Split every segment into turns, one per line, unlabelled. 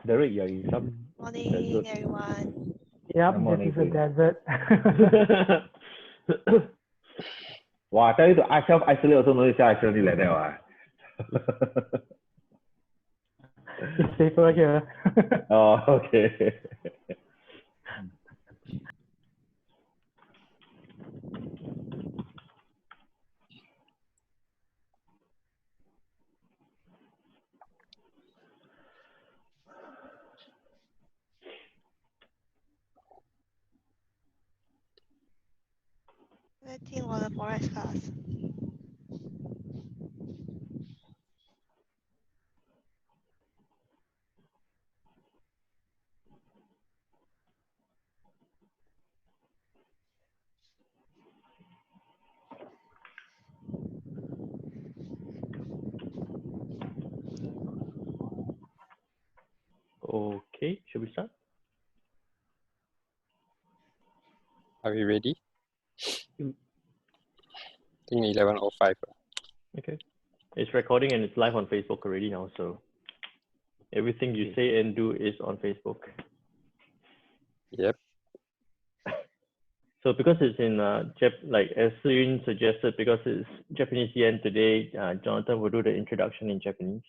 Derek, you're in some
Morning,
desert.
everyone.
Yep,
Good morning
this is a
to you.
desert.
Wow, I tell you to self-isolate also no need self-isolate like that.
It's safer here.
Oh, okay.
Let's think on the forex class.
Okay, should we start?
Are we ready?
Mm.
I think 11:05.
Okay. It's recording and it's live on Facebook already now, so everything you say and do is on Facebook.
Yep.
So because it's in like as Suyun suggested, because it's Japanese yen today, Jonathan will do the introduction in Japanese.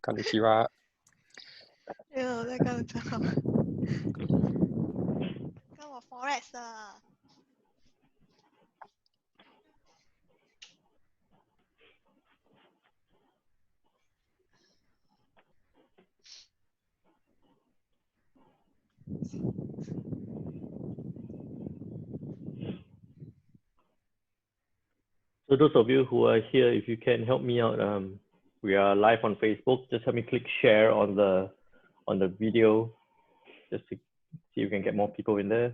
Konnichiwa.
没有在干这个，跟我 forex 的。
So those of you who are here, if you can help me out, we are live on Facebook. Just help me click share on the video, just to see if we can get more people in there.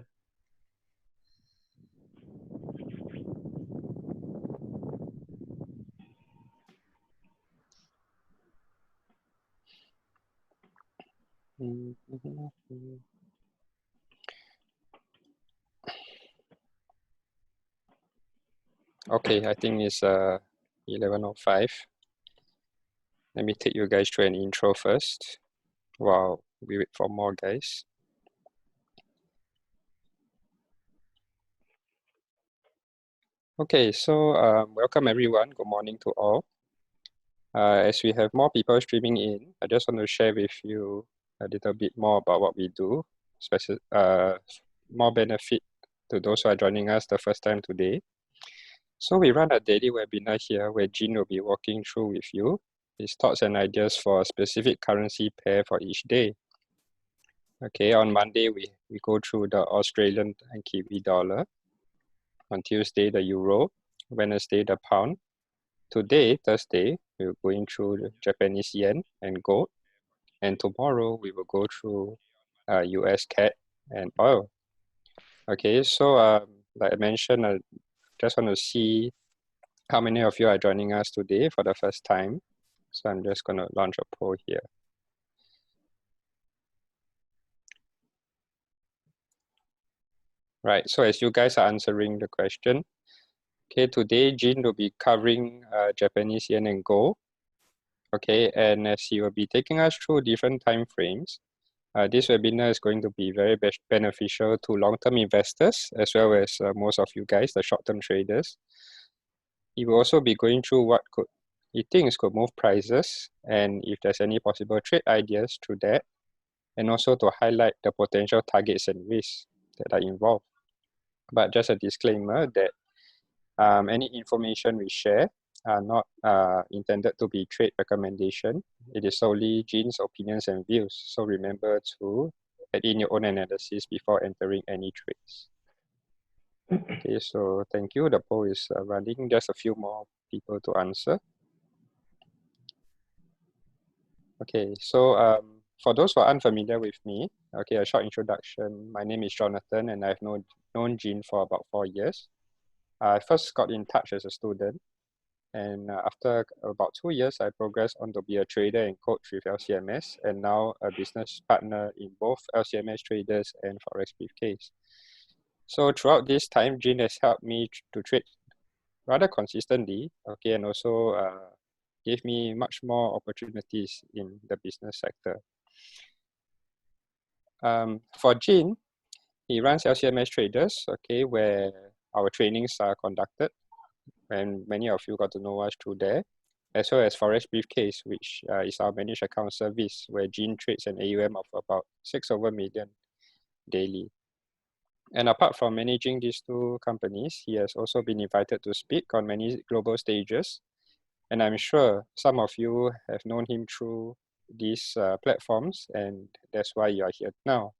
Okay, I think it's 11:05. Let me take you guys through an intro first while we wait for more guys. Okay, so welcome everyone. Good morning to all. As we have more people streaming in, I just want to share with you a little bit more about what we do, more benefit to those who are joining us the first time today. So we run a daily webinar here where Jin will be walking through with you his thoughts and ideas for a specific currency pair for each day. Okay, on Monday, we go through the Australian and Kiwi dollar. On Tuesday, the euro. Wednesday, the pound. Today, Thursday, we're going through the Japanese yen and gold. And tomorrow, we will go through US CAD and oil. Okay, so like I mentioned, I just want to see how many of you are joining us today for the first time. So I'm just going to launch a poll here. Right, so as you guys are answering the question, okay, today Jin will be covering Japanese yen and gold. Okay, and as he will be taking us through different time frames, this webinar is going to be very beneficial to long-term investors as well as most of you guys, the short-term traders. He will also be going through what he thinks could move prices and if there's any possible trade ideas through that, and also to highlight the potential targets and risks that are involved. But just a disclaimer that any information we share are not intended to be trade recommendation. It is solely Jin's opinions and views. So remember to add in your own analysis before entering any trades. Okay, so thank you. The poll is running. Just a few more people to answer. Okay, so for those who are unfamiliar with me, okay, a short introduction. My name is Jonathan and I've known Jin for about 4 years. I first got in touch as a student, and after about 2 years, I progressed on to be a trader and coach with LCMS, and now a business partner in both LCMS Traders and Forex Briefcase. So throughout this time, Jin has helped me to trade rather consistently, okay, and also gave me much more opportunities in the business sector. For Jin, he runs LCMS Traders, okay, where our trainings are conducted, and many of you got to know us through there, as well as Forex Briefcase, which is our managed account service, where Jin trades an AUM of about 6 over million daily. And apart from managing these two companies, he has also been invited to speak on many global stages. And I'm sure some of you have known him through these platforms, and that's why you are here now.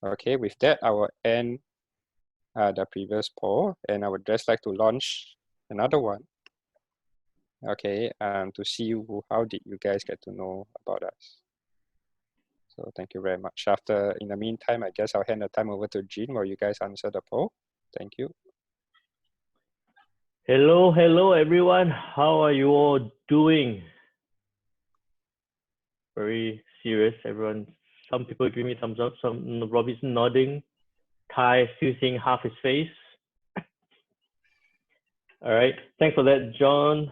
Okay, with that, I will end the previous poll, and I would just like to launch another one. Okay, to see how did you guys get to know about us. So thank you very much. In the meantime, I guess I'll hand the time over to Jin while you guys answer the poll. Thank you.
Hello everyone. How are you all doing? Very serious, everyone. Some people give me thumbs up, some Robbie's nodding. Kai still seeing half his face. All right, thanks for that, John.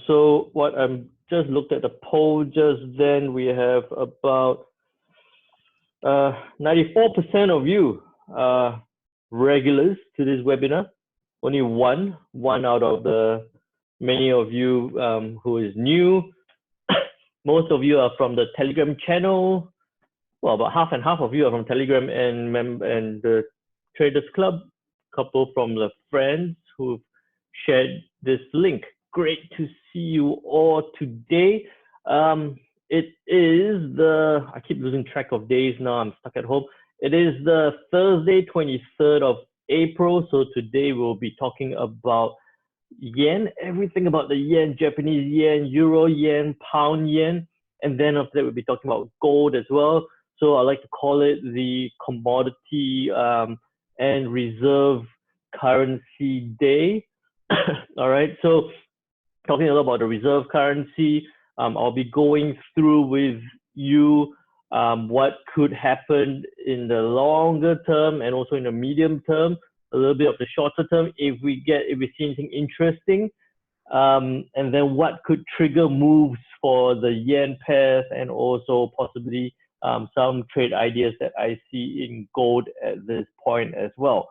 So what I'm just looked at the poll just then, we have about 94% of you regulars to this webinar. Only one out of the many of you who is new. Most of you are from the Telegram channel. Well, about half and half of you are from Telegram and the Traders Club. Couple from the friends who've shared this link. Great to see you all today. It is I keep losing track of days now, I'm stuck at home. It is the Thursday, 23rd of April. So today we'll be talking about yen, everything about the yen, Japanese yen, euro yen, pound yen. And then after that, we'll be talking about gold as well. So I like to call it the commodity and reserve currency day. All right, so talking a lot about the reserve currency, I'll be going through with you what could happen in the longer term and also in the medium term, a little bit of the shorter term if we see anything interesting, and then what could trigger moves for the yen pairs, and also possibly some trade ideas that I see in gold at this point as well.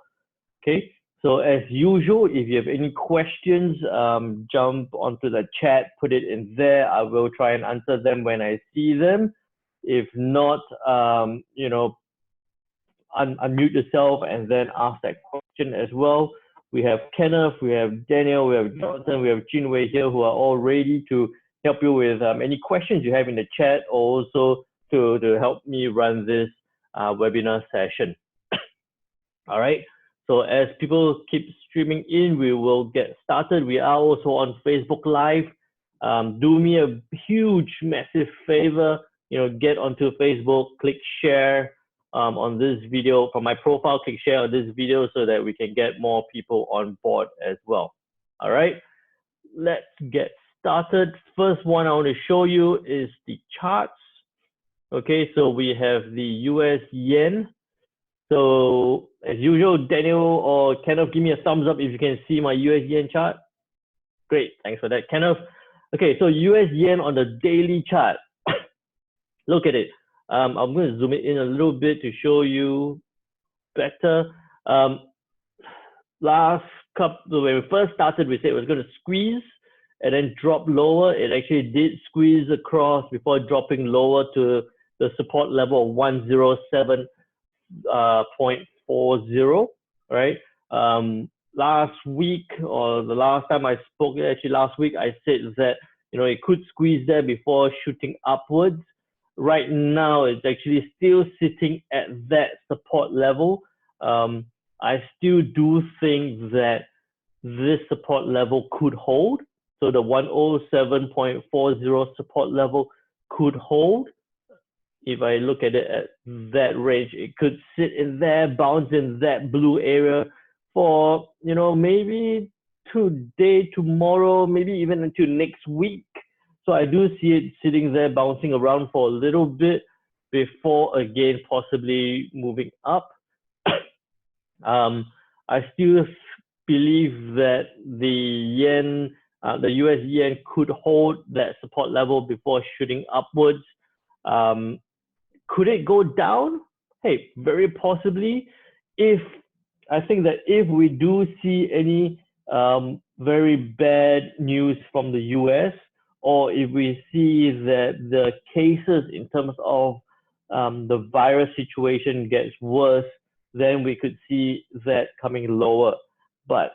Okay, so as usual, if you have any questions, jump onto the chat, put it in there. I will try and answer them when I see them. If not, unmute yourself and then ask that question as well. We have Kenneth, we have Daniel, we have Jonathan, we have Jinwei here, who are all ready to help you with any questions you have in the chat, or also to help me run this webinar session. All right, so as people keep streaming in, we will get started. We are also on Facebook Live. Do me a huge, massive favor, get onto Facebook, click share on this video from my profile, click share on this video so that we can get more people on board as well. All right, let's get started. First one I want to show you is the charts. Okay, so we have the US yen. So as usual, Daniel or Kenneth, give me a thumbs up if you can see my US yen chart. Great, thanks for that, Kenneth. Okay, so US yen on the daily chart. Look at it. I'm going to zoom it in a little bit to show you better. Last couple, when we first started, we said it was going to squeeze and then drop lower. It actually did squeeze across before dropping lower to the support level of 107.40, right? Last week, or the last time I spoke, actually last week, I said that it could squeeze there before shooting upwards. Right now, it's actually still sitting at that support level. I still do think that this support level could hold. So the 107.40 support level could hold. If I look at it at that range, it could sit in there, bounce in that blue area for, maybe today, tomorrow, maybe even until next week. So I do see it sitting there, bouncing around for a little bit before again possibly moving up. I still believe that the yen the US yen could hold that support level before shooting upwards. Could it go down? Hey, very possibly. I think that if we do see any very bad news from the US, or if we see that the cases in terms of the virus situation gets worse, then we could see that coming lower. But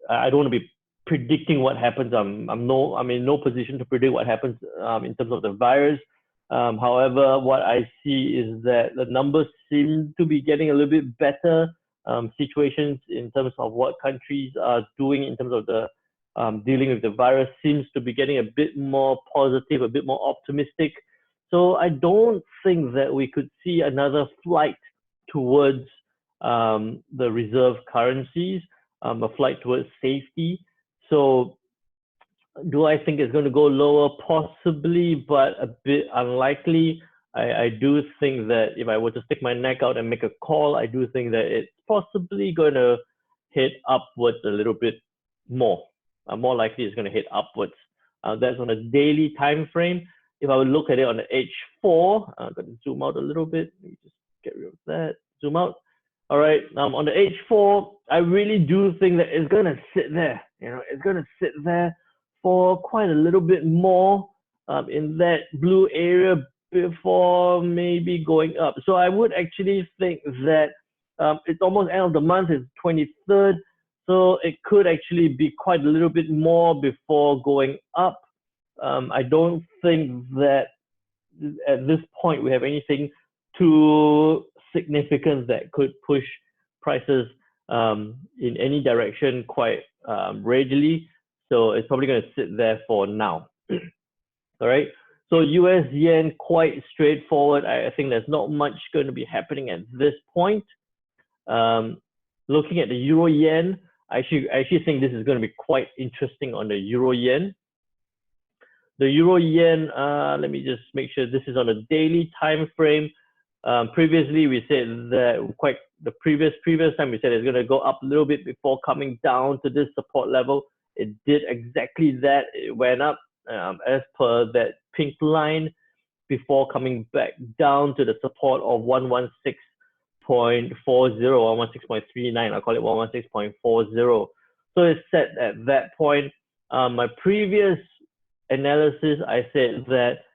I don't want to be predicting what happens. I'm in no position to predict what happens in terms of the virus. However, what I see is that the numbers seem to be getting a little bit better. Situations in terms of what countries are doing in terms of the dealing with the virus seems to be getting a bit more positive, a bit more optimistic. So I don't think that we could see another flight towards the reserve currencies, a flight towards safety. So do I think it's going to go lower? Possibly, but a bit unlikely. I do think that if I were to stick my neck out and make a call, I do think that it's possibly going to hit upwards a little bit more. More likely it's going to hit upwards. That's on a daily time frame. If I would look at it on the H4, I'm going to zoom out a little bit. Let me just get rid of that. Zoom out. All right. On the H4, I really do think that it's going to sit there. It's going to sit there for quite a little bit more in that blue area before maybe going up. So I would actually think that it's almost end of the month, it's 23rd. So it could actually be quite a little bit more before going up. I don't think that at this point we have anything too significant that could push prices in any direction quite readily. So it's probably going to sit there for now. All right. So US yen, quite straightforward. I think there's not much going to be happening at this point. Looking at the euro yen, I actually think this is going to be quite interesting on the euro yen. The euro yen, let me just make sure this is on a daily time frame. Previously, we said that the previous time we said it's going to go up a little bit before coming down to this support level. It did exactly that. It went up as per that pink line before coming back down to the support of 116.40 or 116.39. I call it 116.40. So it's set at that point. My previous analysis, I said that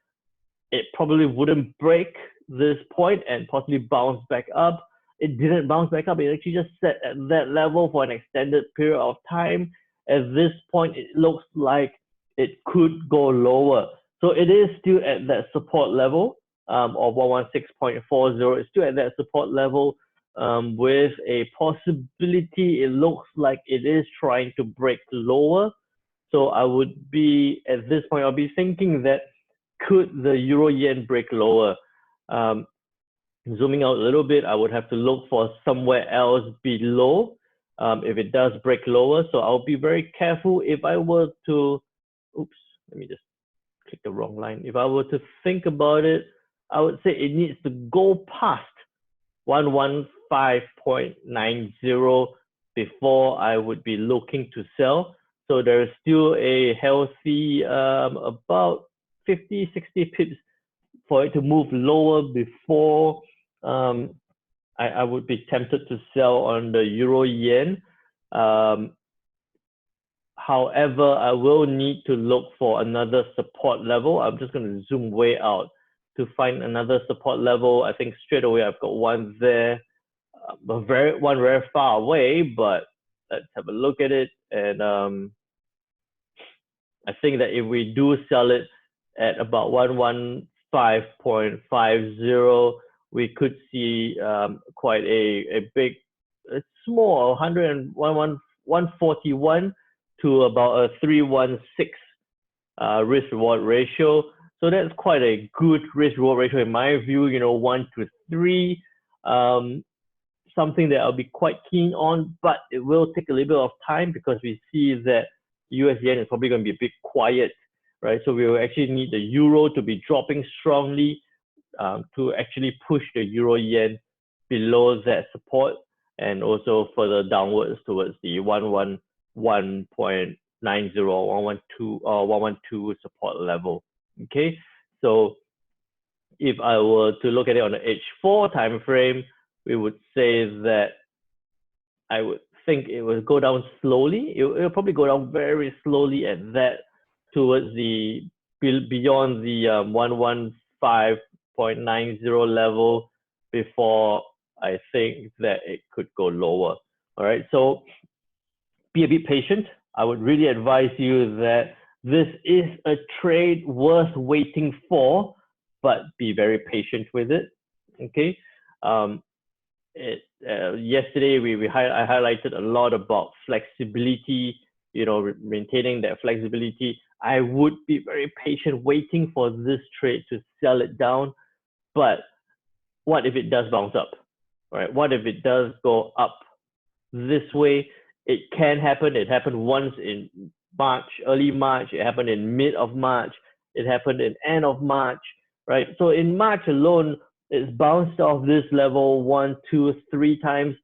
it probably wouldn't break this point and possibly bounce back up. It didn't bounce back up. It actually just set at that level for an extended period of time. At this point, it looks like it could go lower. So it is still at that support level of 116.40. It's still at that support level with a possibility. It looks like it is trying to break lower. So I would be, at this point, I'll be thinking that could the euro yen break lower? Zooming out a little bit, I would have to look for somewhere else below if it does break lower. So I'll be very careful if I were to, oops, let me just click the wrong line. If I were to think about it, I would say it needs to go past 115.90 before I would be looking to sell. So there's still a healthy about 50, 60 pips for it to move lower before I would be tempted to sell on the euro yen. However, I will need to look for another support level. I'm just going to zoom way out to find another support level. I think straight away I've got one there, one very far away, but let's have a look at it. And I think that if we do sell it at about 115.50, we could see quite a big, small 141 to about a 316 risk reward ratio. So that's quite a good risk reward ratio in my view, 1 to 3. Something that I'll be quite keen on, but it will take a little bit of time because we see that US yen is probably going to be a bit quiet, right? So we will actually need the euro to be dropping strongly to actually push the euro yen below that support and also further downwards towards the 111.50 or 112 support level. Okay, so if I were to look at it on the H4 time frame, we would say that I would think it will go down slowly. It'll probably go down very slowly at that towards the beyond the 115.90 level before I think that it could go lower. All right, so be a bit patient. I would really advise you that this is a trade worth waiting for, but be very patient with it. Okay. Yesterday I highlighted a lot about flexibility, maintaining that flexibility. I would be very patient waiting for this trade to sell it down. But what if it does bounce up, right? What if it does go up this way? It can happen. It happened once in March, early March. It happened in mid of March. It happened in end of March, right? So in March alone, it's bounced off this level 1, 2, 3 times.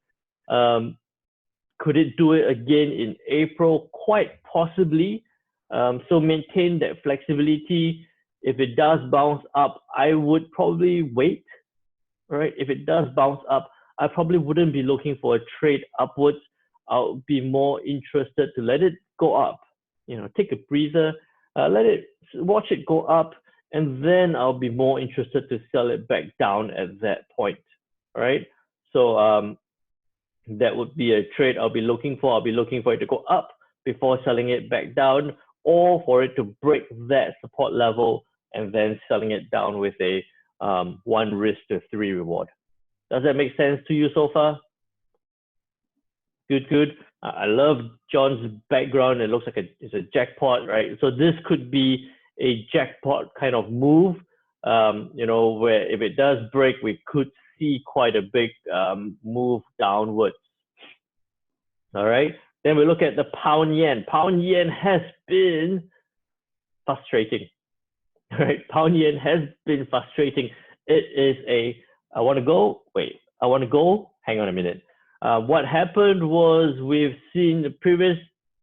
Could it do it again in April? Quite possibly. So maintain that flexibility. If it does bounce up, I would probably wait, right? If it does bounce up, I probably wouldn't be looking for a trade upwards. I'll be more interested to let it go up, take a breather, watch it go up, and then I'll be more interested to sell it back down at that point, right? So that would be a trade I'll be looking for. I'll be looking for it to go up before selling it back down, or for it to break that support level and then selling it down with a 1 risk to 3 reward. Does that make sense to you so far? Good. I love John's background. It looks like it's a jackpot, right? So this could be a jackpot kind of move, where if it does break, we could see quite a big move downwards. All right. Then we look at the pound yen. Pound yen has been frustrating, right? Pound yen has been frustrating. It is I want to go. Hang on a minute. What happened was we've seen the previous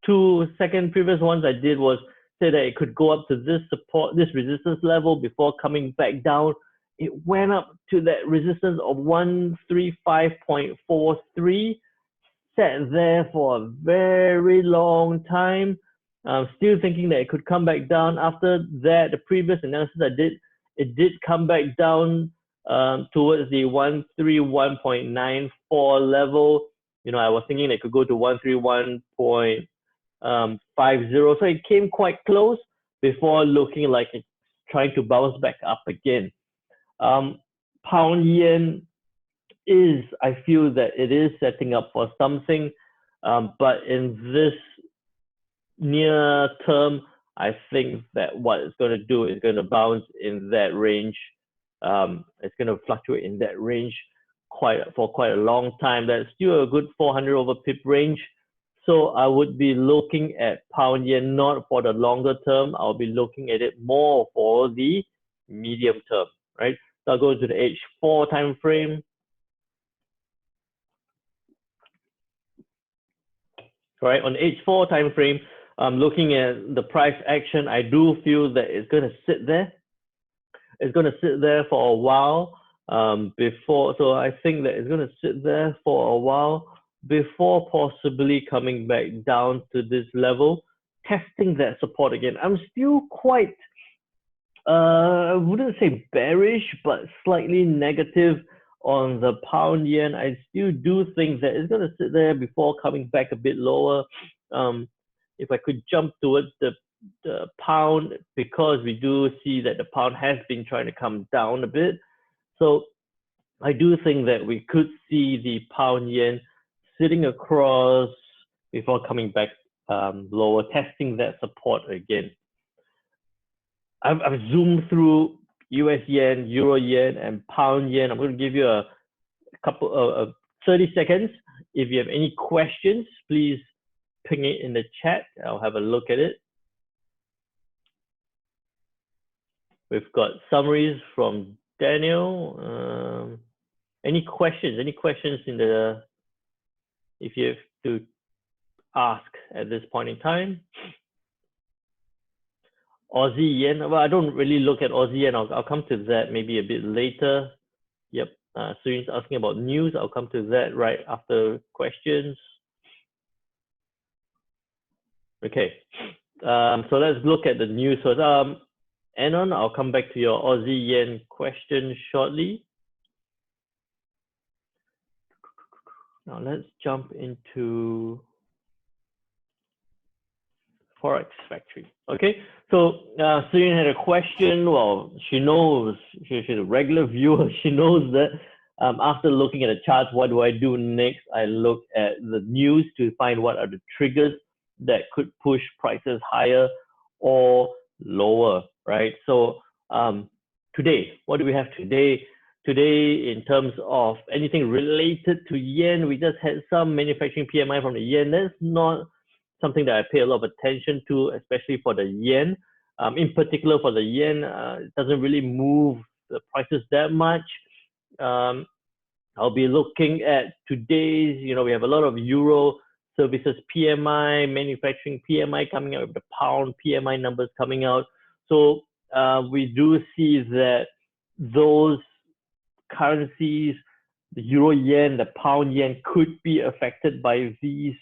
previous ones I did was say that it could go up to this resistance level before coming back down. It went up to that resistance of 135.43, sat there for a very long time. I'm still thinking that it could come back down. After that, the previous analysis I did, it did come back down towards the 131.94 level. I was thinking it could go to 131.50. So it came quite close before looking like it's trying to bounce back up again. Pound yen I feel that it is setting up for something, but in this near term, I think that what it's going to do is going to bounce in that range. It's going to fluctuate in that range for quite a long time. That's still a good 400 over pip range. So I would be looking at pound yen not for the longer term. I'll be looking at it more for the medium term, right? So I'll go to the H4 time frame. Right, on the H4 time frame, looking at the price action, I do feel that it's going to sit there. It's going to sit there for a while so I think that it's going to sit there for a while before possibly coming back down to this level, testing that support again. I'm still quite, I wouldn't say bearish, but slightly negative on the pound yen. I still do think that it's going to sit there before coming back a bit lower. If I could jump towards the pound, because we do see that the pound has been trying to come down a bit. So I do think that we could see the pound yen sitting across before coming back lower, testing that support again. I've zoomed through US yen, Euro yen, and pound yen. I'm going to give you a couple of 30 seconds. If you have any questions, please ping it in the chat. I'll have a look at it. We've got summaries from Daniel. Any questions? Any questions if you have to ask at this point in time? Aussie yen. Well, I don't really look at Aussie yen. I'll come to that maybe a bit later. Yep. Surin's asking about news. I'll come to that right after questions. Okay. So let's look at the news first. Anon, I'll come back to your Aussie yen question shortly. Now let's jump into Forex Factory. Okay, so Surin had a question. Well, she knows, she's a regular viewer. She knows that after looking at the charts, what do I do next? I look at the news to find what are the triggers that could push prices higher or lower, right? So today, what do we have today? Today, in terms of anything related to yen, we just had some manufacturing PMI from the yen. That's not something that I pay a lot of attention to, especially for the yen. In particular, for the yen, it doesn't really move the prices that much. I'll be looking at today's, we have a lot of Euro services PMI, manufacturing PMI coming out, the pound PMI numbers coming out. So we do see that those currencies, the Euro yen, the pound yen, could be affected by these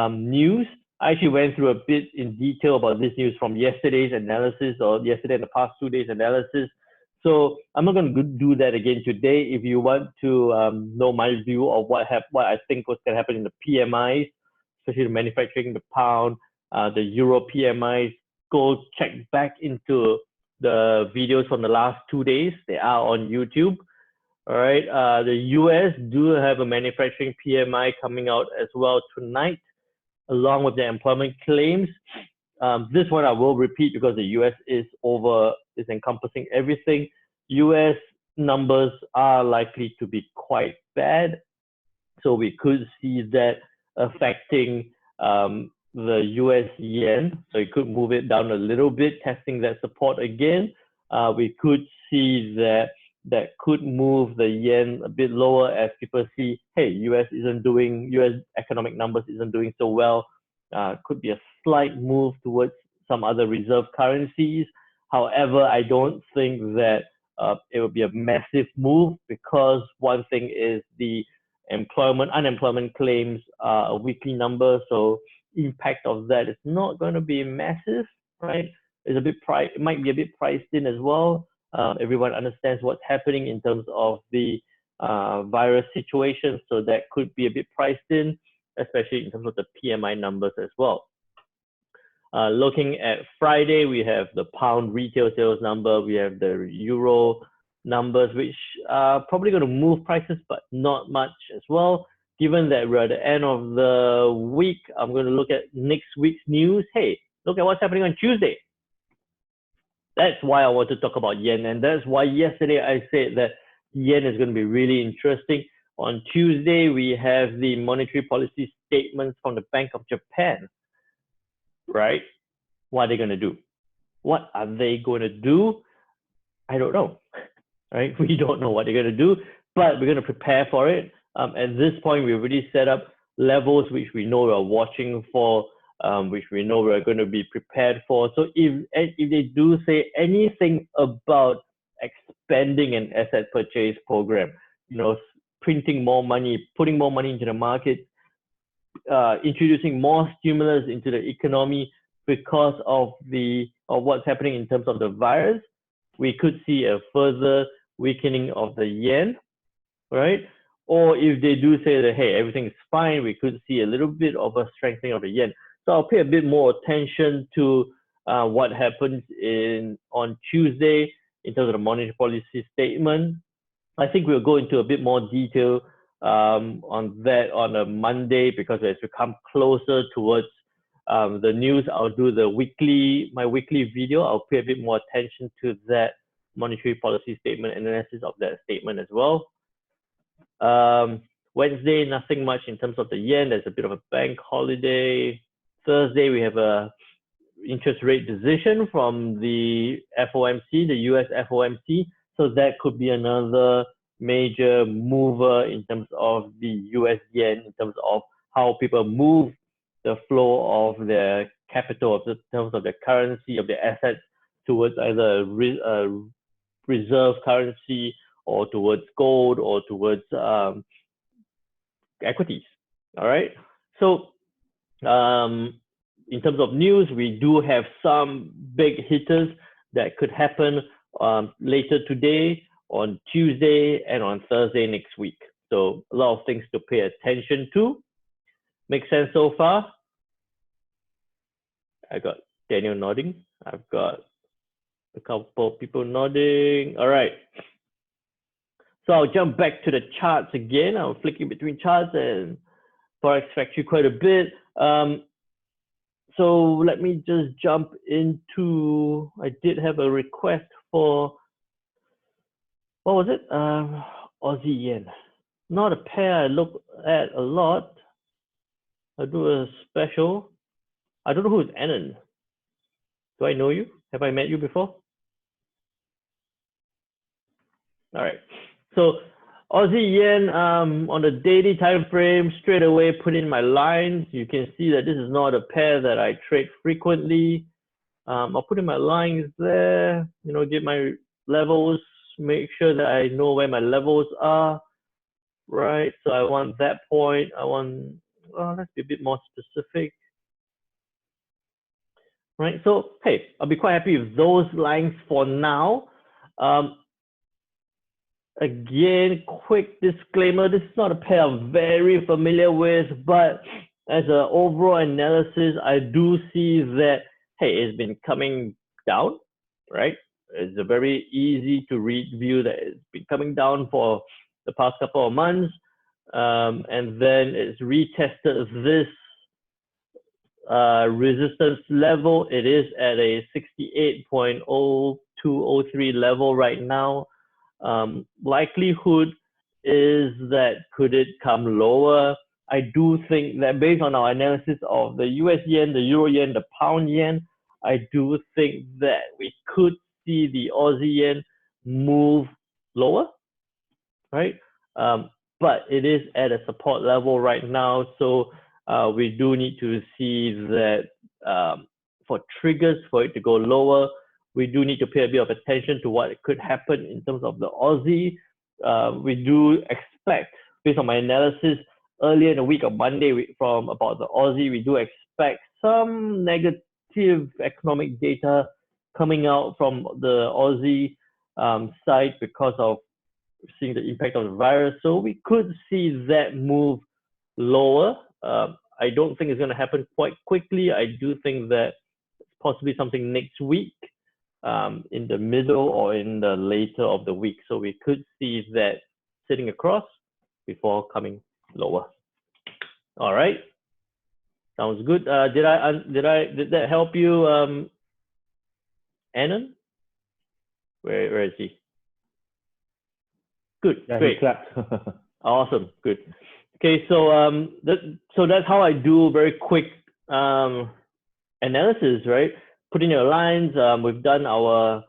news. I actually went through a bit in detail about this news from yesterday's analysis, or yesterday and the past 2 days analysis. So I'm not going to do that again today. If you want to know my view of what I think was going to happen in the PMIs, especially the manufacturing, the pound, the Euro PMIs, go check back into the videos from the last 2 days. They are on YouTube. All right. The US do have a manufacturing PMI coming out as well tonight, along with the employment claims. This one I will repeat because the US is encompassing everything. US numbers are likely to be quite bad. So we could see that affecting the US yen. So it could move it down a little bit, testing that support again. We could see that could move the yen a bit lower as people see, hey, US economic numbers isn't doing so well. Could be a slight move towards some other reserve currencies. However, I don't think that it will be a massive move, because one thing is the unemployment claims are a weekly number, so impact of that is not going to be massive, right? It might be a bit priced in as well. Everyone understands what's happening in terms of the virus situation, so that could be a bit priced in, especially in terms of the PMI numbers as well. Looking at Friday, we have the pound retail sales number, we have the Euro numbers, which are probably going to move prices, but not much as well. Given that we're at the end of the week, I'm going to look at next week's news. Hey, look at what's happening on Tuesday. That's why I want to talk about yen, and that's why yesterday I said that yen is going to be really interesting. On Tuesday, we have the monetary policy statements from the Bank of Japan, right? What are they going to do? What are they going to do? I don't know, right? We don't know what they're going to do, but we're going to prepare for it. At this point, we've already set up levels which we know we're watching for, which we know we're going to be prepared for. So if they do say anything about expanding an asset purchase program, printing more money, putting more money into the market, introducing more stimulus into the economy because of what's happening in terms of the virus, we could see a further weakening of the yen, right? Or if they do say that, hey, everything is fine, we could see a little bit of a strengthening of the yen. So I'll pay a bit more attention to what happens on Tuesday in terms of the monetary policy statement. I think we'll go into a bit more detail on that on a Monday, because as we come closer towards the news, I'll do my weekly video. I'll pay a bit more attention to that monetary policy statement, analysis of that statement as well. Wednesday, nothing much in terms of the yen. There's a bit of a bank holiday. Thursday, we have a interest rate decision from the FOMC, the US FOMC. So that could be another major mover in terms of the US yen, in terms of how people move the flow of their capital, in terms of their currency, of their assets towards either a reserve currency or towards gold or towards equities. All right. So in terms of news, we do have some big hitters that could happen later today, on Tuesday, and on Thursday next week. So a lot of things to pay attention to. Make sense so far? I got Daniel nodding. I've got a couple of people nodding. All right. So I'll jump back to the charts again. I'm flicking between charts and Forex Factory quite a bit. So let me just jump into, I did have a request for, what was it? Aussie yen. Not a pair I look at a lot. I'll do a special. I don't know who is Annan. Do I know you? Have I met you before? All right. So Aussie yen on the daily time frame, straight away put in my lines. You can see that this is not a pair that I trade frequently. I'll put in my lines there, you know, get my levels, make sure that I know where my levels are, right? So I want that point. I want, let's be a bit more specific. Right, so hey, I'll be quite happy with those lines for now. Again, quick disclaimer, this is not a pair I'm very familiar with, but as an overall analysis, I do see that, hey, it's been coming down, right? It's a very easy to read view that it's been coming down for the past couple of months, and then it's retested this resistance level. It is at a 68.0203 level right now. Likelihood is that could it come lower? I do think that based on our analysis of the US yen, the euro yen, the pound yen, I do think that we could see the Aussie yen move lower, right? But it is at a support level right now, so we do need to see that for triggers for it to go lower, we do need to pay a bit of attention to what could happen in terms of the Aussie. We do expect, based on my analysis earlier in the week on Monday from about the Aussie, we do expect some negative economic data coming out from the Aussie side because of seeing the impact of the virus. So we could see that move lower. I don't think it's going to happen quite quickly. I do think that it's possibly something next week, in the middle or in the later of the week. So we could see that sitting across before coming lower. All right. Sounds good. Did that help you, Annan? Where is he? Good.
Yeah,
Great.
he clapped.
Awesome. Good. Okay, so that's how I do very quick analysis, right? Put in your lines. We've done our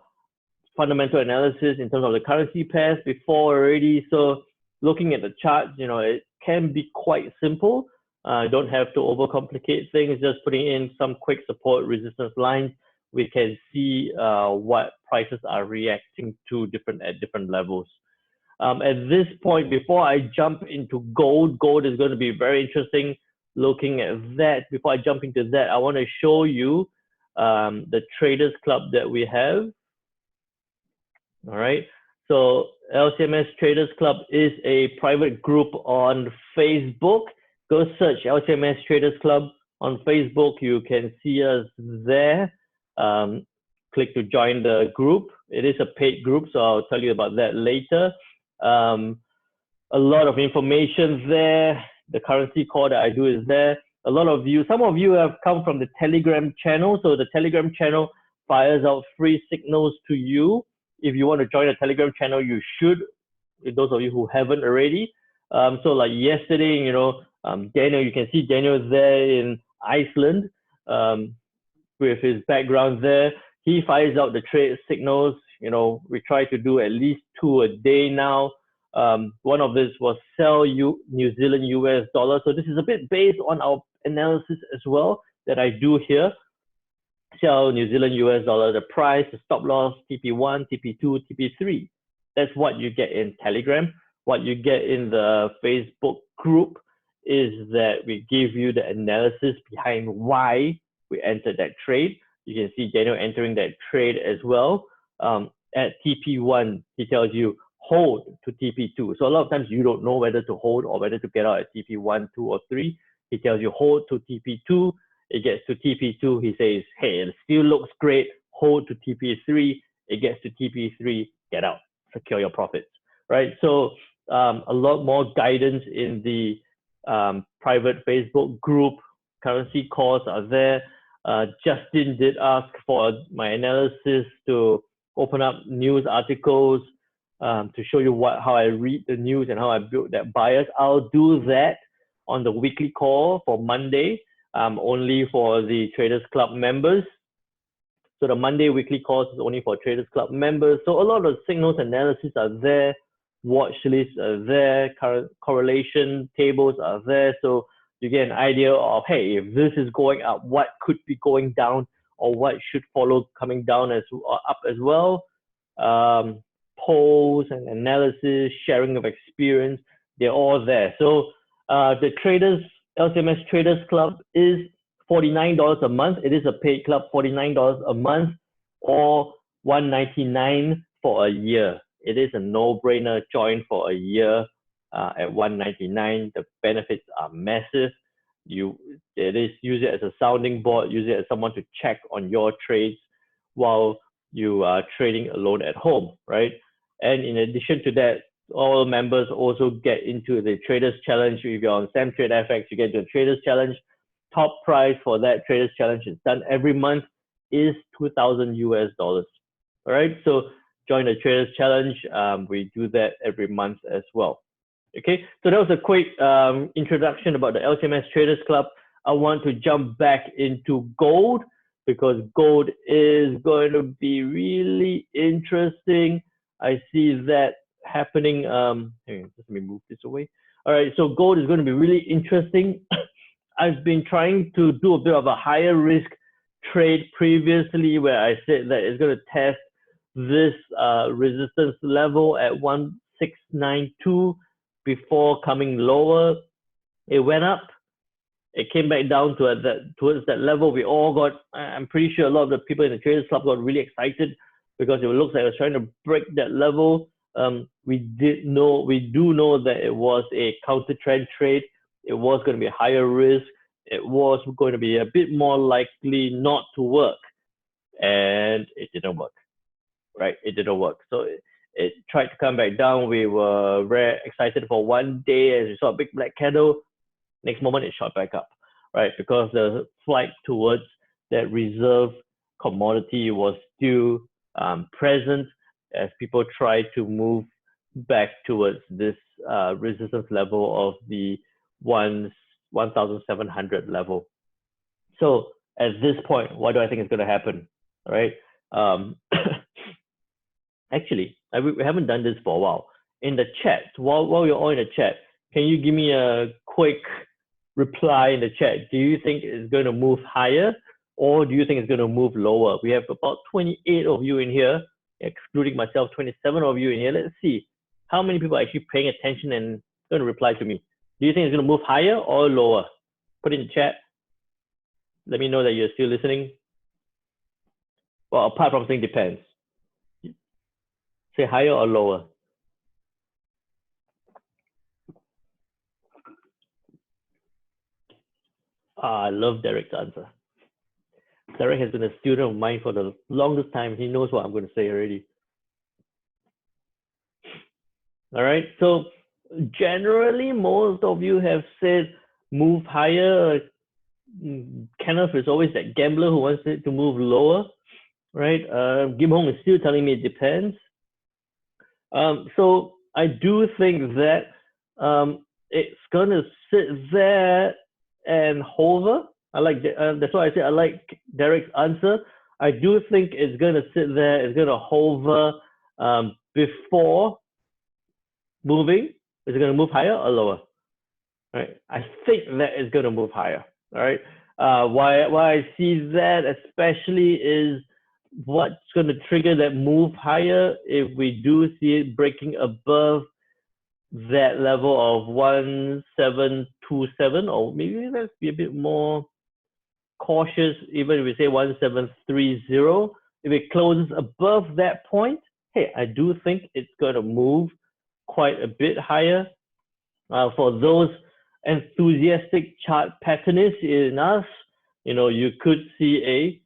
fundamental analysis in terms of the currency pairs before already. So looking at the charts, you know, it can be quite simple. Don't have to overcomplicate things. Just putting in some quick support resistance lines, we can see what prices are reacting to at different levels. At this point, before I jump into gold, gold is going to be very interesting. Looking at that, before I jump into that, I want to show you the Traders Club that we have. All right. So LCMS Traders Club is a private group on Facebook. Go search LCMS Traders Club on Facebook. You can see us there. Click to join the group. It is a paid group, so I'll tell you about that later. A lot of information there. The currency call that I do is there. A lot of you, some of you have come from the Telegram channel. So the Telegram channel fires out free signals to you. If you want to join the Telegram channel, you should, those of you who haven't already. So like yesterday, you know, Daniel, you can see Daniel there in Iceland with his background there. He fires out the trade signals. You know, we try to do at least 2 a day now. One of this was sell New Zealand US dollar. So this is a bit based on our analysis as well that I do here sell New Zealand US dollar, the price, the stop loss, TP1, TP2, TP3. That's what you get in Telegram. What you get in the Facebook group is that we give you the analysis behind why we entered that trade. You can see Daniel entering that trade as well. At TP1, he tells you hold to TP2. So a lot of times you don't know whether to hold or whether to get out at TP1, 2, or 3. He tells you hold to TP2. It gets to TP2. He says, hey, it still looks great. Hold to TP3. It gets to TP3. Get out. Secure your profits. Right? So a lot more guidance in the private Facebook group. Currency calls are there. Justin did ask for my analysis to open up news articles to show you how I read the news and how I build that bias. I'll do that on the weekly call for Monday, only for the Traders Club members. So the Monday weekly calls is only for Traders Club members. So a lot of signals analysis are there, watch lists are there, current correlation tables are there. So you get an idea of, hey, if this is going up, what could be going down or what should follow coming down as up as well. Polls and analysis, sharing of experience, they're all there. So the Traders, LCMS Traders Club is $49 a month. It is a paid club, $49 a month or $199 for a year. It is a no-brainer. Join for a year at $199. The benefits are massive. Use it as a sounding board, use it as someone to check on your trades while you are trading alone at home, right? And in addition to that, all members also get into the Traders Challenge. If you're on SamTrade FX, you get to the Traders Challenge. Top prize for that Traders Challenge is done every month is $2,000 US. All right, so join the Traders Challenge. We do that every month as well. Okay, so that was a quick introduction about the LCMS Traders Club. I want to jump back into gold because gold is going to be really interesting. I see that happening. Hang on, let me move this away. All right, so gold is going to be really interesting. I've been trying to do a bit of a higher risk trade previously where I said that it's going to test this resistance level at 1692 before coming lower. It went up. It came back down to towards that level. We all got, I'm pretty sure a lot of the people in the Traders Club got really excited because it looks like it was trying to break that level. We do know that it was a counter trend trade. It was going to be higher risk. It was going to be a bit more likely not to work. And it didn't work, right? It didn't work. So it tried to come back down. We were very excited for one day as we saw a big black candle. Next moment, it shot back up, right? Because the flight towards that reserve commodity was still present as people tried to move back towards this resistance level of the 1,700 level. So at this point, what do I think is going to happen, right? Actually, we haven't done this for a while. In the chat, while you're all in the chat, can you give me a quick reply in the chat? Do you think it's going to move higher or do you think it's going to move lower? We have about 28 of you in here, excluding myself, 27 of you in here. Let's see how many people are actually paying attention and going to reply to me. Do you think it's going to move higher or lower? Put it in the chat. Let me know that you're still listening. Well, apart from saying depends. Say higher or lower. I love Derek's answer. Derek has been a student of mine for the longest time. He knows what I'm going to say already. All right. So generally, most of you have said move higher. Kenneth is always that gambler who wants it to move lower, right? Kim Hong is still telling me it depends. So I do think that it's going to sit there and hover. I like that's why I say I like Derek's answer. I do think it's going to sit there. It's going to hover before moving. Is it going to move higher or lower? Right. I think that is going to move higher. All right. Why I see that especially is what's going to trigger that move higher if we do see it breaking above that level of 1727, or maybe let's be a bit more cautious, even if we say 1730. If it closes above that point, hey, I do think it's going to move quite a bit higher. For those enthusiastic chart patternists in us, you could see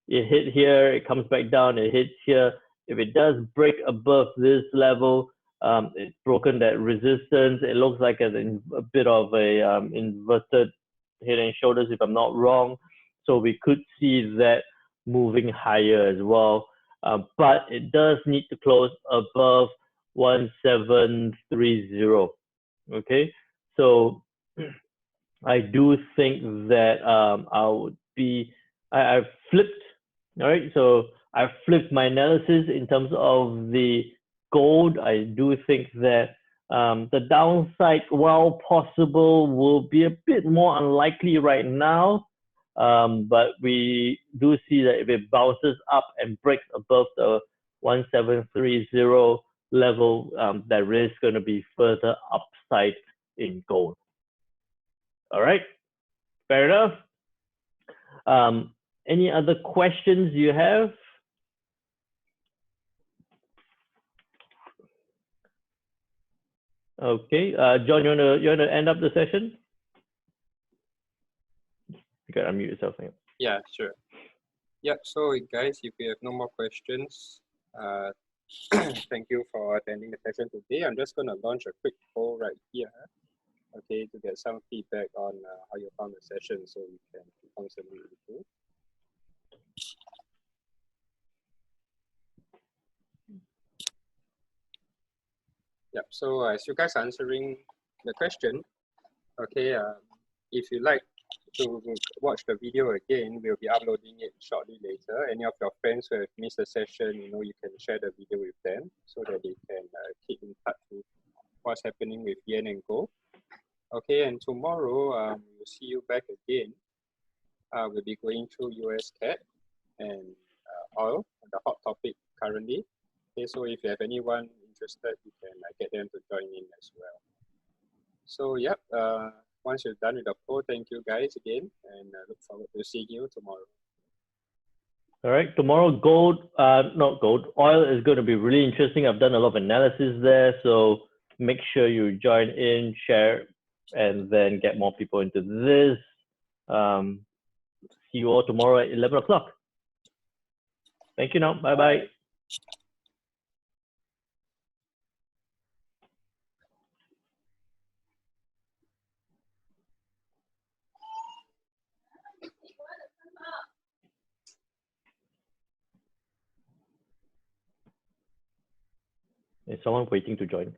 it hit here, it comes back down, it hits here. If it does break above this level, it's broken that resistance. It looks like a bit of a inverted head and shoulders, if I'm not wrong. So we could see that moving higher as well. But it does need to close above 1730. Okay, so I do think that I've flipped. All right, so I've flipped my analysis in terms of the gold. I do think that the downside, while possible, will be a bit more unlikely right now. But we do see that if it bounces up and breaks above the 1730 level, there is going to be further upside in gold. All right, fair enough. Any other questions you have? Okay, John, you wanna end up the session? You gotta unmute yourself.
Yeah, sure. Yeah, so guys, if you have no more questions, thank you for attending the session today. I'm just gonna launch a quick poll right here, okay, to get some feedback on how you found the session, so we can constantly improve. Yeah, so as you guys are answering the question, okay, if you like to watch the video again, we'll be uploading it shortly later. Any of your friends who have missed the session, you can share the video with them so that they can keep in touch with what's happening with yen and gold. Okay, and tomorrow we'll see you back again. We'll be going through US CAD and oil, the hot topic currently. Okay, so if you have anyone interested, you can get them to join in as well. So yep, once you're done with the poll, thank you guys again, and look forward to seeing you tomorrow.
All right, tomorrow oil is going to be really interesting. I've done a lot of analysis there, so make sure you join in, share, and then get more people into this. See you all tomorrow at 11 o'clock. Thank you now. Bye-bye. Is someone waiting to join?